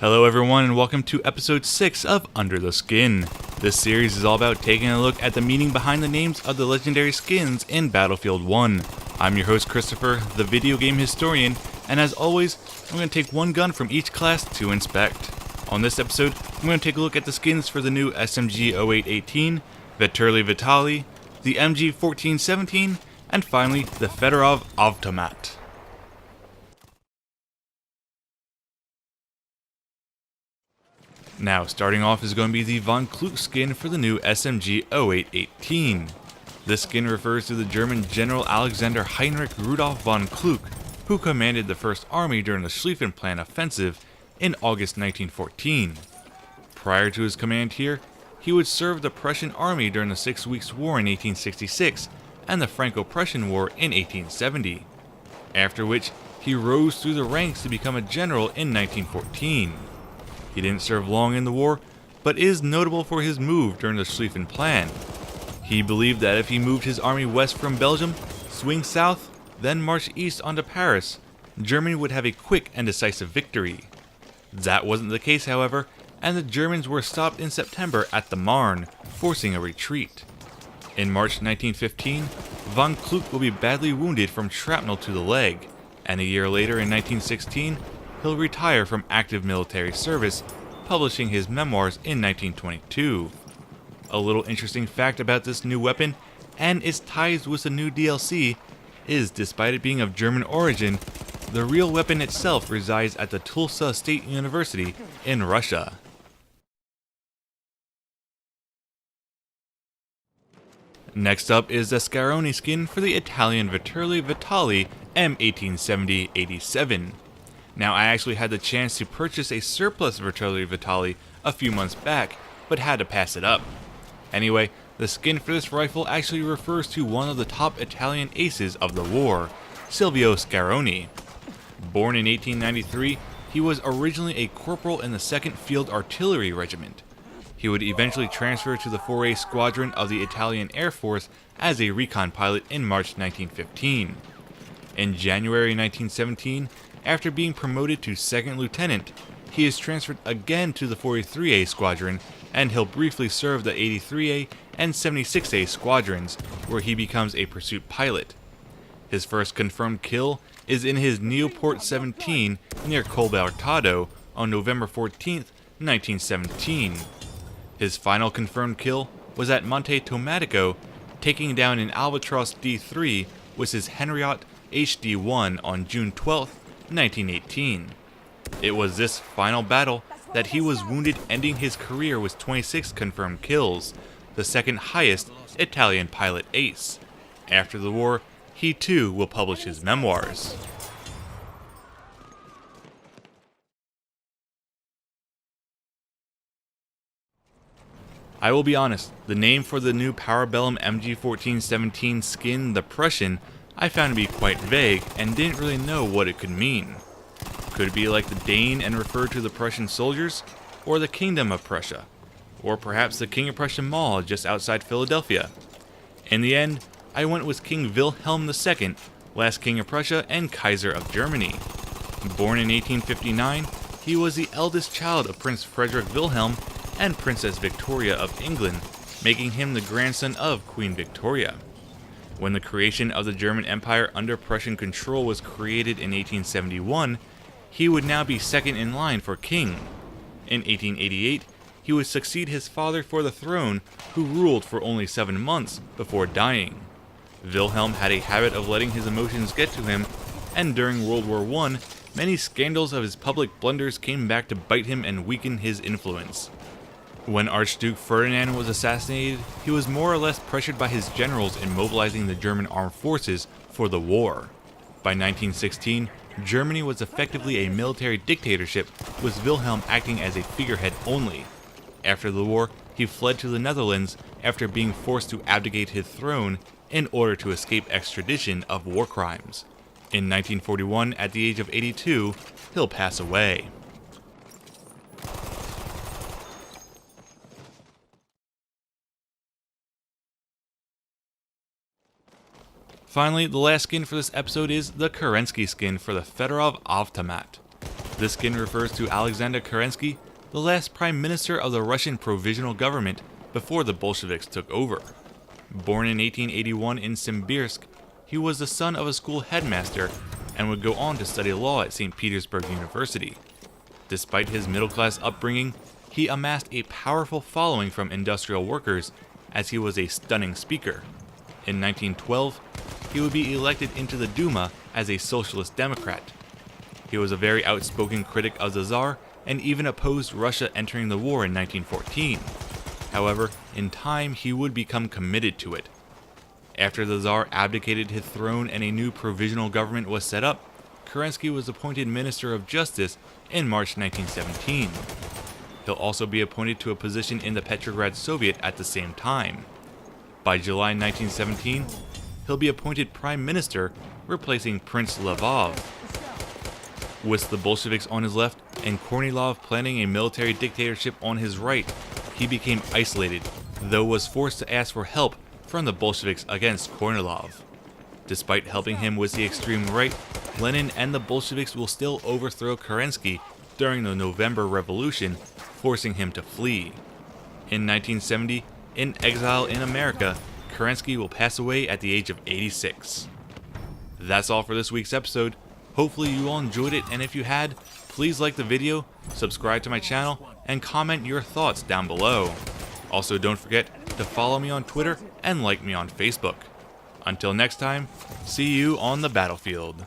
Hello everyone and welcome to episode 6 of Under the Skin. This series is all about taking a look at the meaning behind the names of the legendary skins in Battlefield 1. I'm your host Christopher, the video game historian, and as always, I'm going to take one gun from each class to inspect. On this episode, I'm going to take a look at the skins for the new SMG 0818, Vetterli-Vitali, the MG1417, and finally the Federov Avtomat. Now, starting off is going to be the von Kluge skin for the new SMG 0818. This skin refers to the German General Alexander Heinrich Rudolf von Kluge, who commanded the First Army during the Schlieffen offensive in August 1914. Prior to his command here, he would serve the Prussian army during the 6 Weeks' War in 1866 and the Franco-Prussian War in 1870, after which he rose through the ranks to become a general in 1914. He didn't serve long in the war, but is notable for his move during the Schlieffen Plan. He believed that if he moved his army west from Belgium, swing south, then march east onto Paris, Germany would have a quick and decisive victory. That wasn't the case, however, and the Germans were stopped in September at the Marne, forcing a retreat. In March 1915, von Kluge will be badly wounded from shrapnel to the leg, and a year later in 1916, he'll retire from active military service, publishing his memoirs in 1922. A little interesting fact about this new weapon, and its ties with the new DLC, is despite it being of German origin, the real weapon itself resides at the Tulsa State University in Russia. Next up is the Scaroni skin for the Italian Vetterli-Vitali M1870-87. Now, I actually had the chance to purchase a surplus Vetterli-Vitali a few months back, but had to pass it up. Anyway, the skin for this rifle actually refers to one of the top Italian aces of the war, Silvio Scaroni. Born in 1893, he was originally a corporal in the 2nd Field Artillery Regiment. He would eventually transfer to the 4A Squadron of the Italian Air Force as a recon pilot in March 1915. In January 1917, after being promoted to 2nd Lieutenant, he is transferred again to the 43A Squadron, and he'll briefly serve the 83A and 76A Squadrons, where he becomes a pursuit pilot. His first confirmed kill is in his Nieuport 17 near Colbertado on November 14, 1917. His final confirmed kill was at Monte Tomatico, taking down an Albatros D3 with his Henriot HD-1 on June 12, 1918. It was this final battle that he was wounded, ending his career with 26 confirmed kills, the second highest Italian pilot ace. After the war, he too will publish his memoirs. I will be honest, the name for the new Parabellum MG1417 skin, the Prussian, I found to be quite vague and didn't really know what it could mean. Could it be like the Dane and refer to the Prussian soldiers, or the Kingdom of Prussia, or perhaps the King of Prussia Mall just outside Philadelphia? In the end, I went with King Wilhelm II, last King of Prussia and Kaiser of Germany. Born in 1859, he was the eldest child of Prince Frederick Wilhelm and Princess Victoria of England, making him the grandson of Queen Victoria. When the creation of the German Empire under Prussian control was created in 1871, he would now be second in line for king. In 1888, he would succeed his father for the throne, who ruled for only 7 months before dying. Wilhelm had a habit of letting his emotions get to him, and during World War I, many scandals of his public blunders came back to bite him and weaken his influence. When Archduke Ferdinand was assassinated, he was more or less pressured by his generals in mobilizing the German armed forces for the war. By 1916, Germany was effectively a military dictatorship, with Wilhelm acting as a figurehead only. After the war, he fled to the Netherlands after being forced to abdicate his throne in order to escape extradition of war crimes. In 1941, at the age of 82, he'll pass away. Finally, the last skin for this episode is the Kerensky skin for the Federov Avtomat. This skin refers to Alexander Kerensky, the last prime minister of the Russian provisional government before the Bolsheviks took over. Born in 1881 in Simbirsk, he was the son of a school headmaster and would go on to study law at St. Petersburg University. Despite his middle-class upbringing, he amassed a powerful following from industrial workers as he was a stunning speaker. In 1912, he would be elected into the Duma as a socialist democrat. He was a very outspoken critic of the Tsar and even opposed Russia entering the war in 1914. However, in time he would become committed to it. After the Tsar abdicated his throne and a new provisional government was set up, Kerensky was appointed Minister of Justice in March 1917. He'll also be appointed to a position in the Petrograd Soviet at the same time. By July 1917, he'll be appointed Prime Minister, replacing Prince Lvov. With the Bolsheviks on his left and Kornilov planning a military dictatorship on his right, he became isolated, though was forced to ask for help from the Bolsheviks against Kornilov. Despite helping him with the extreme right, Lenin and the Bolsheviks will still overthrow Kerensky during the November Revolution, forcing him to flee. In 1970, in exile in America, Kerensky will pass away at the age of 86. That's all for this week's episode. Hopefully you all enjoyed it, and if you had, please like the video, subscribe to my channel, and comment your thoughts down below. Also, don't forget to follow me on Twitter and like me on Facebook. Until next time, see you on the battlefield.